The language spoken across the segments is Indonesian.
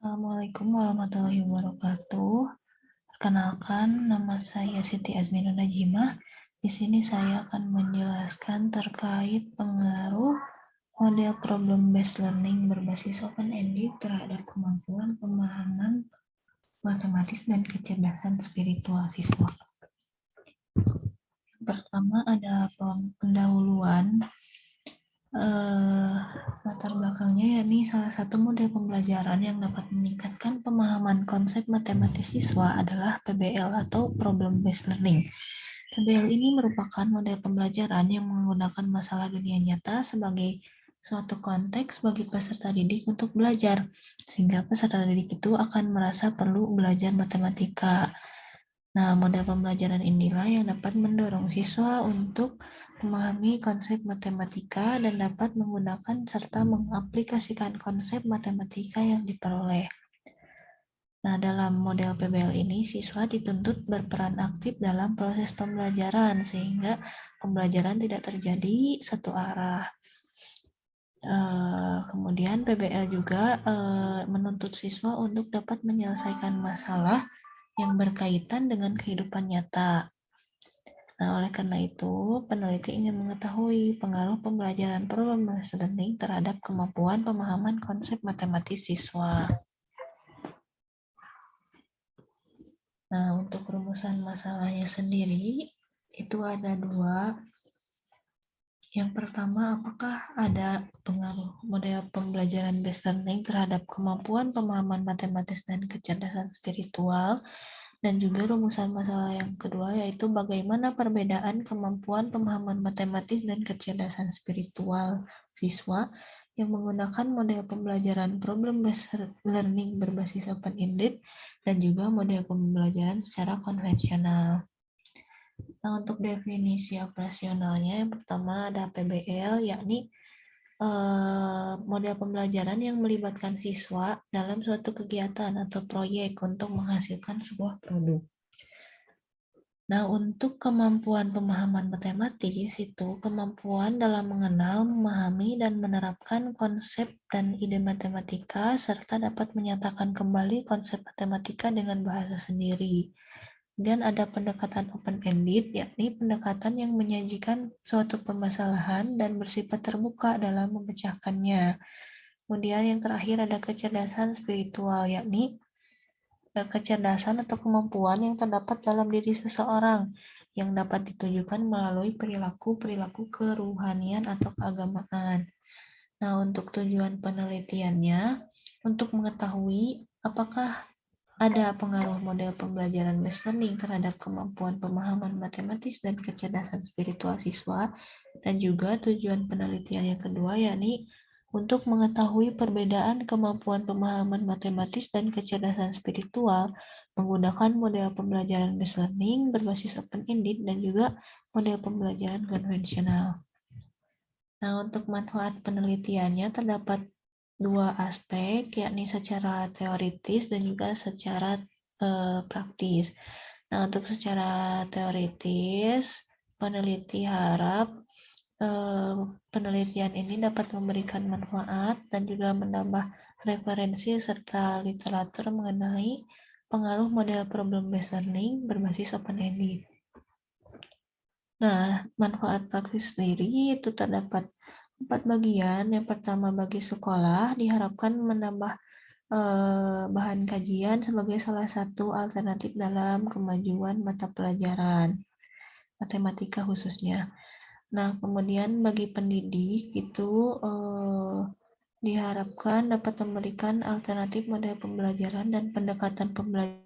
Assalamualaikum warahmatullahi wabarakatuh. Perkenalkan, nama saya Siti Azminun Najimah. Di sini saya akan menjelaskan terkait pengaruh model problem-based learning berbasis open-ended terhadap kemampuan pemahaman matematis dan kecerdasan spiritual siswa. Pertama ada pendahuluan. Latar belakangnya yakni salah satu model pembelajaran yang dapat meningkatkan pemahaman konsep matematis siswa adalah PBL atau Problem Based Learning. PBL ini merupakan model pembelajaran yang menggunakan masalah dunia nyata sebagai suatu konteks bagi peserta didik untuk belajar, sehingga peserta didik itu akan merasa perlu belajar matematika. Nah, model pembelajaran inilah yang dapat mendorong siswa untuk memahami konsep matematika dan dapat menggunakan serta mengaplikasikan konsep matematika yang diperoleh. Nah, dalam model PBL ini, siswa dituntut berperan aktif dalam proses pembelajaran sehingga pembelajaran tidak terjadi satu arah. Kemudian PBL juga menuntut siswa untuk dapat menyelesaikan masalah yang berkaitan dengan kehidupan nyata. Nah, oleh karena itu, peneliti ingin mengetahui pengaruh pembelajaran problem-based learning terhadap kemampuan pemahaman konsep matematis siswa. Nah, untuk rumusan masalahnya sendiri, itu ada dua. Yang pertama, apakah ada pengaruh model pembelajaran based learning terhadap kemampuan pemahaman matematis dan kecerdasan spiritual? Dan juga rumusan masalah yang kedua yaitu bagaimana perbedaan kemampuan pemahaman matematis dan kecerdasan spiritual siswa yang menggunakan model pembelajaran problem-based learning berbasis open-ended dan juga model pembelajaran secara konvensional. Nah, untuk definisi operasionalnya yang pertama ada PBL, yakni model pembelajaran yang melibatkan siswa dalam suatu kegiatan atau proyek untuk menghasilkan sebuah produk. Nah, untuk kemampuan pemahaman matematis itu kemampuan dalam mengenal, memahami, dan menerapkan konsep dan ide matematika serta dapat menyatakan kembali konsep matematika dengan bahasa sendiri. Kemudian ada pendekatan open-ended, yakni pendekatan yang menyajikan suatu permasalahan dan bersifat terbuka dalam memecahkannya. Kemudian yang terakhir ada kecerdasan spiritual, yakni kecerdasan atau kemampuan yang terdapat dalam diri seseorang yang dapat ditujukan melalui perilaku-perilaku keruhanian atau keagamaan. Nah, untuk tujuan penelitiannya, untuk mengetahui apakah ada pengaruh model pembelajaran based learning terhadap kemampuan pemahaman matematis dan kecerdasan spiritual siswa, dan juga tujuan penelitian yang kedua yakni untuk mengetahui perbedaan kemampuan pemahaman matematis dan kecerdasan spiritual menggunakan model pembelajaran based learning berbasis open-ended dan juga model pembelajaran konvensional. Nah, untuk manfaat penelitiannya terdapat dua aspek, yakni secara teoritis dan juga secara praktis. Nah, untuk secara teoritis, peneliti harap penelitian ini dapat memberikan manfaat dan juga menambah referensi serta literatur mengenai pengaruh model problem-based learning berbasis open-ended. Nah, manfaat praktis sendiri itu terdapat 4 bagian. Yang pertama, bagi sekolah diharapkan menambah bahan kajian sebagai salah satu alternatif dalam kemajuan mata pelajaran matematika khususnya. Nah, kemudian bagi pendidik itu diharapkan dapat memberikan alternatif model pembelajaran dan pendekatan pembelajaran.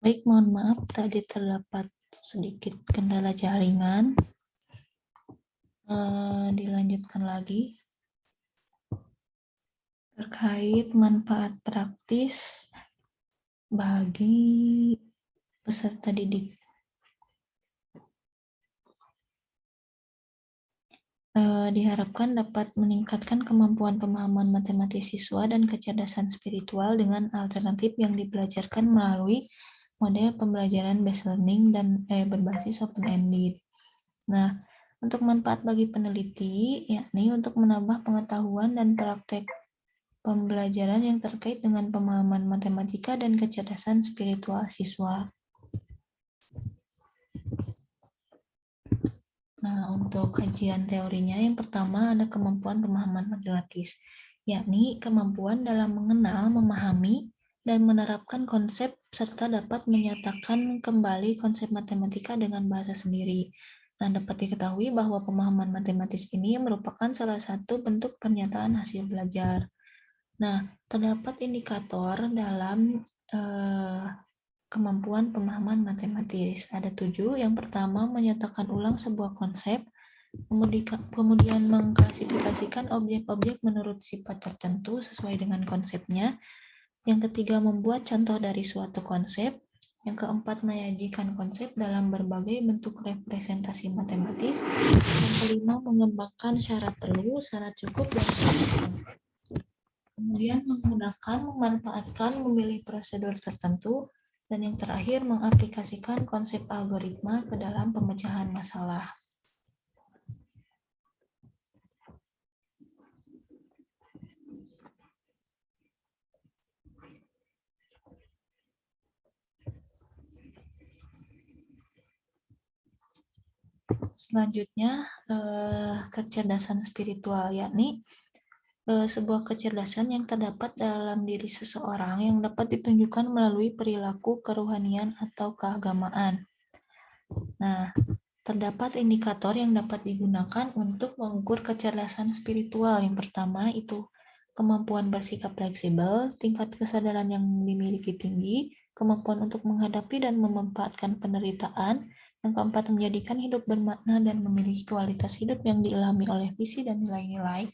Baik, mohon maaf tadi terdapat sedikit kendala jaringan. Dilanjutkan lagi. Terkait manfaat praktis bagi peserta didik. Diharapkan dapat meningkatkan kemampuan pemahaman matematis siswa dan kecerdasan spiritual dengan alternatif yang dipelajarkan melalui model pembelajaran based learning dan berbasis open-ended. Nah, Untuk manfaat bagi peneliti, yakni untuk menambah pengetahuan dan praktek pembelajaran yang terkait dengan pemahaman matematika dan kecerdasan spiritual siswa. Nah, untuk kajian teorinya, yang pertama ada kemampuan pemahaman matematis, yakni kemampuan dalam mengenal, memahami, dan menerapkan konsep serta dapat menyatakan kembali konsep matematika dengan bahasa sendiri. Nah, dapat diketahui bahwa pemahaman matematis ini merupakan salah satu bentuk pernyataan hasil belajar. Nah, terdapat indikator dalam kemampuan pemahaman matematis. Ada 7. Yang pertama, menyatakan ulang sebuah konsep, kemudian mengklasifikasikan objek-objek menurut sifat tertentu sesuai dengan konsepnya. Yang ketiga, membuat contoh dari suatu konsep. Yang keempat, menyajikan konsep dalam berbagai bentuk representasi matematis. Yang kelima, mengembangkan syarat perlu, syarat cukup, dan syarat konsep. Kemudian menggunakan, memanfaatkan, memilih prosedur tertentu. Dan yang terakhir, mengaplikasikan konsep algoritma ke dalam pemecahan masalah. Selanjutnya, kecerdasan spiritual, yakni sebuah kecerdasan yang terdapat dalam diri seseorang yang dapat ditunjukkan melalui perilaku kerohanian atau keagamaan. Nah, terdapat indikator yang dapat digunakan untuk mengukur kecerdasan spiritual. Yang pertama itu kemampuan bersikap fleksibel, tingkat kesadaran yang dimiliki tinggi, kemampuan untuk menghadapi dan memanfaatkan penderitaan. Yang keempat, menjadikan hidup bermakna dan memiliki kualitas hidup yang diilhami oleh visi dan nilai-nilai.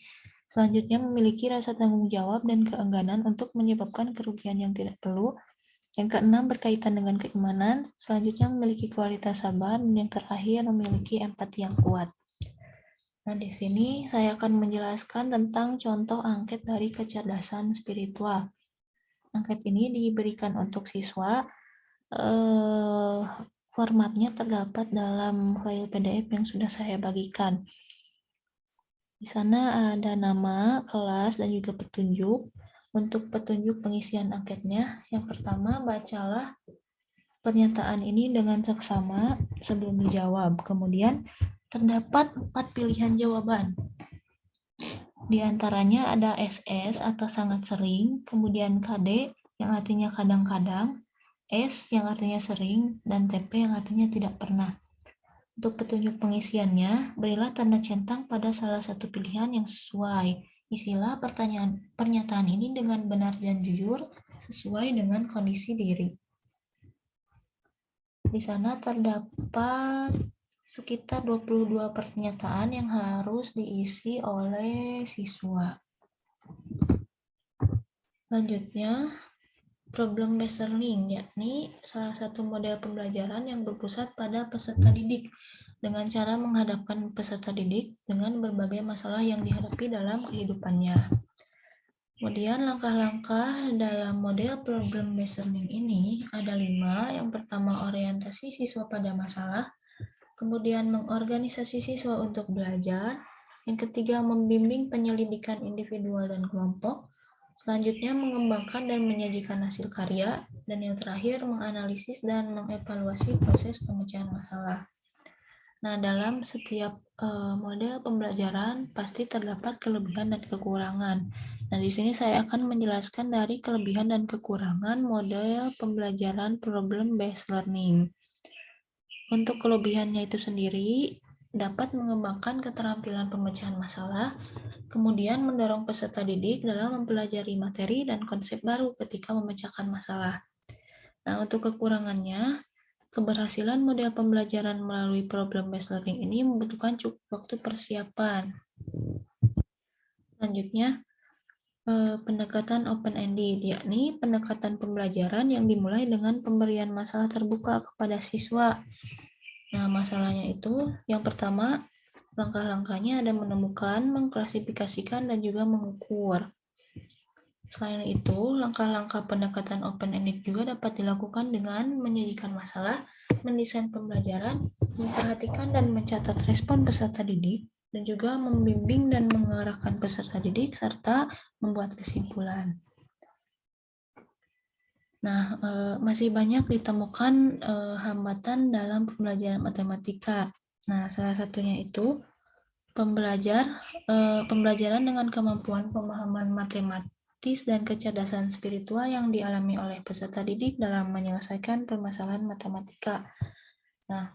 Selanjutnya, memiliki rasa tanggung jawab dan keengganan untuk menyebabkan kerugian yang tidak perlu. Yang keenam, berkaitan dengan keimanan. Selanjutnya, memiliki kualitas sabar. Dan yang terakhir, memiliki empati yang kuat. Nah, di sini saya akan menjelaskan tentang contoh angket dari kecerdasan spiritual. Angket ini diberikan untuk siswa. Formatnya terdapat dalam file PDF yang sudah saya bagikan. Di sana ada nama, kelas, dan juga petunjuk. Untuk petunjuk pengisian angketnya, yang pertama, bacalah pernyataan ini dengan seksama sebelum dijawab. Kemudian, terdapat 4 pilihan jawaban. Di antaranya ada SS atau sangat sering, kemudian KD yang artinya kadang-kadang, S yang artinya sering, dan TP yang artinya tidak pernah. Untuk petunjuk pengisiannya, berilah tanda centang pada salah satu pilihan yang sesuai. Isilah pernyataan ini dengan benar dan jujur sesuai dengan kondisi diri. Di sana terdapat sekitar 22 pernyataan yang harus diisi oleh siswa. Selanjutnya, problem based learning, yakni salah satu model pembelajaran yang berpusat pada peserta didik dengan cara menghadapkan peserta didik dengan berbagai masalah yang dihadapi dalam kehidupannya. Kemudian langkah-langkah dalam model problem based learning ini ada 5. Yang pertama, orientasi siswa pada masalah. Kemudian mengorganisasi siswa untuk belajar. Yang ketiga, membimbing penyelidikan individual dan kelompok. Selanjutnya, mengembangkan dan menyajikan hasil karya. Dan yang terakhir, menganalisis dan mengevaluasi proses pemecahan masalah. Nah, dalam setiap model pembelajaran pasti terdapat kelebihan dan kekurangan. Nah, di sini saya akan menjelaskan dari kelebihan dan kekurangan model pembelajaran problem based learning. Untuk kelebihannya itu sendiri, dapat mengembangkan keterampilan pemecahan masalah, kemudian mendorong peserta didik dalam mempelajari materi dan konsep baru ketika memecahkan masalah. Nah, untuk kekurangannya, keberhasilan model pembelajaran melalui problem based learning ini membutuhkan cukup waktu persiapan. Selanjutnya, pendekatan open-ended, yakni pendekatan pembelajaran yang dimulai dengan pemberian masalah terbuka kepada siswa. Nah, masalahnya itu yang pertama, langkah-langkahnya ada menemukan, mengklasifikasikan, dan juga mengukur. Selain itu, langkah-langkah pendekatan open-ended juga dapat dilakukan dengan menyajikan masalah, mendesain pembelajaran, memperhatikan dan mencatat respon peserta didik, dan juga membimbing dan mengarahkan peserta didik, serta membuat kesimpulan. Nah, masih banyak ditemukan hambatan dalam pembelajaran matematika. Nah, salah satunya itu pembelajaran dengan kemampuan pemahaman matematis dan kecerdasan spiritual yang dialami oleh peserta didik dalam menyelesaikan permasalahan matematika. Nah,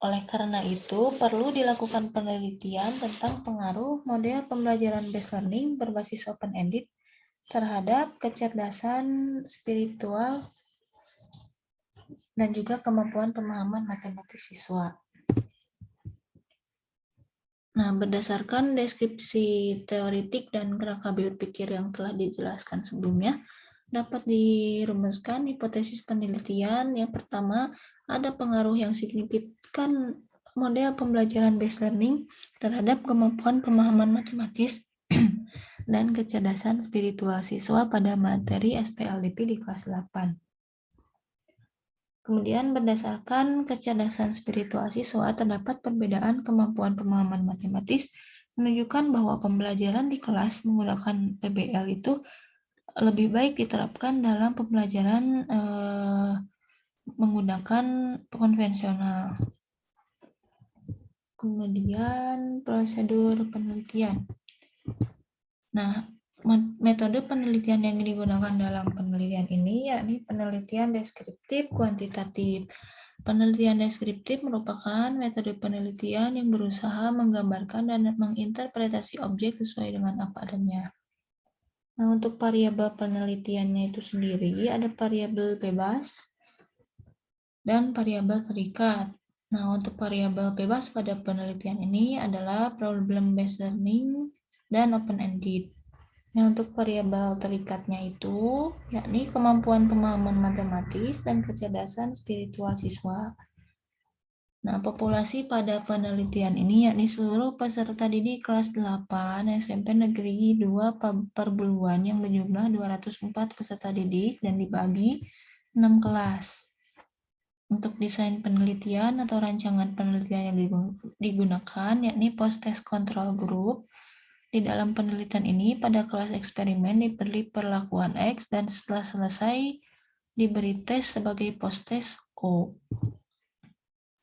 oleh karena itu, perlu dilakukan penelitian tentang pengaruh model pembelajaran based learning berbasis open-ended terhadap kecerdasan spiritual dan juga kemampuan pemahaman matematis siswa. Nah, berdasarkan deskripsi teoritik dan kerangka berpikir yang telah dijelaskan sebelumnya, dapat dirumuskan hipotesis penelitian. Yang pertama, ada pengaruh yang signifikan model pembelajaran based learning terhadap kemampuan pemahaman matematis dan kecerdasan spiritual siswa pada materi SPLDP di kelas 8. Kemudian berdasarkan kecerdasan spiritual siswa, terdapat perbedaan kemampuan pemahaman matematis menunjukkan bahwa pembelajaran di kelas menggunakan PBL itu lebih baik diterapkan dalam pembelajaran menggunakan konvensional. Kemudian prosedur penelitian. Nah, metode penelitian yang digunakan dalam penelitian ini yakni penelitian deskriptif kuantitatif. Penelitian deskriptif merupakan metode penelitian yang berusaha menggambarkan dan menginterpretasi objek sesuai dengan apa adanya. Nah, untuk variabel penelitiannya itu sendiri ada variabel bebas dan variabel terikat. Nah, untuk variabel bebas pada penelitian ini adalah problem based learning dan open-ended. Nah, untuk variabel terikatnya itu yakni kemampuan pemahaman matematis dan kecerdasan spiritual siswa. Nah, populasi pada penelitian ini yakni seluruh peserta didik kelas 8 SMP Negeri 2 Perburuan yang berjumlah 204 peserta didik dan dibagi 6 kelas. Untuk desain penelitian atau rancangan penelitian yang digunakan yakni post-test control group. Di dalam penelitian ini pada kelas eksperimen diberi perlakuan X dan setelah selesai diberi tes sebagai post-test O.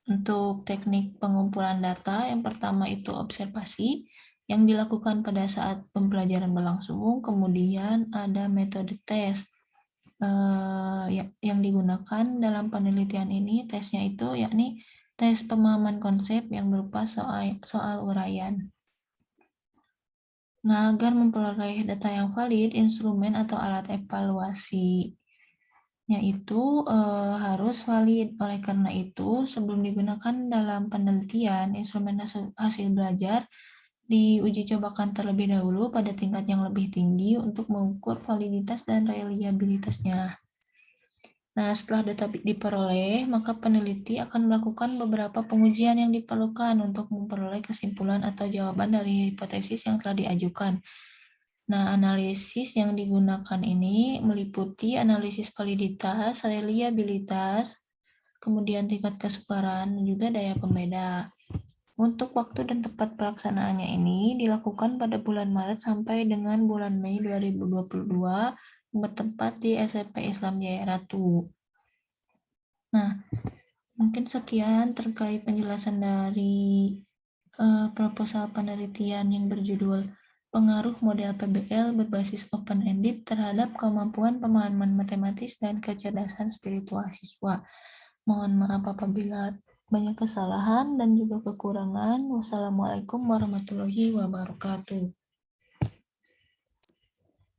Untuk teknik pengumpulan data, yang pertama itu observasi yang dilakukan pada saat pembelajaran berlangsung, kemudian ada metode tes yang digunakan dalam penelitian ini. Tesnya itu yakni tes pemahaman konsep yang berupa soal uraian. Nah, agar memperoleh data yang valid, instrumen atau alat evaluasi itu harus valid. Oleh karena itu, sebelum digunakan dalam penelitian, instrumen hasil belajar diuji cobakan terlebih dahulu pada tingkat yang lebih tinggi untuk mengukur validitas dan reliabilitasnya. Nah, setelah data diperoleh, maka peneliti akan melakukan beberapa pengujian yang diperlukan untuk memperoleh kesimpulan atau jawaban dari hipotesis yang telah diajukan. Nah, analisis yang digunakan ini meliputi analisis validitas, reliabilitas, kemudian tingkat kesukaran, dan juga daya pembeda. Untuk waktu dan tempat pelaksanaannya ini dilakukan pada bulan Maret sampai dengan bulan Mei 2022, bertempat di SMP Islam Jaya Ratu. Nah, mungkin sekian terkait penjelasan dari proposal penelitian yang berjudul Pengaruh Model PBL berbasis open-ended terhadap kemampuan pemahaman matematis dan kecerdasan spiritual siswa. Mohon maaf apabila banyak kesalahan dan juga kekurangan. Wassalamualaikum warahmatullahi wabarakatuh.